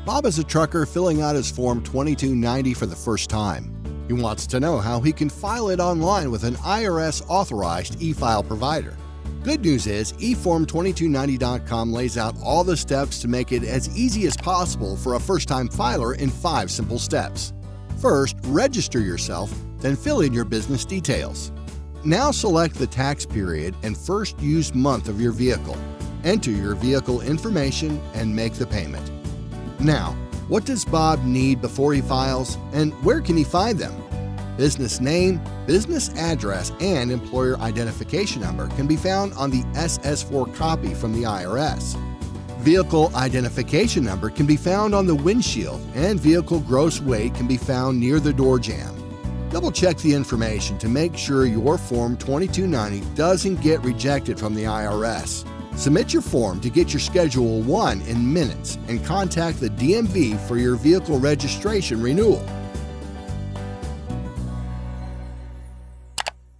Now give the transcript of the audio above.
Bob is a trucker filling out his Form 2290 for the first time. He wants to know how he can file it online with an IRS-authorized e-file provider. Good news is, eForm2290.com lays out all the steps to make it as easy as possible for a first-time filer in 5 simple steps. First, register yourself, then fill in your business details. Now select the tax period and first used month of your vehicle. Enter your vehicle information and make the payment. Now, what does Bob need before he files, and where can he find them? Business name, business address, and employer identification number can be found on the SS4 copy from the IRS. Vehicle identification number can be found on the windshield, and vehicle gross weight can be found near the door jamb. Double-check the information to make sure your Form 2290 doesn't get rejected from the IRS. Submit your form to get your Schedule 1 in minutes and contact the DMV for your vehicle registration renewal.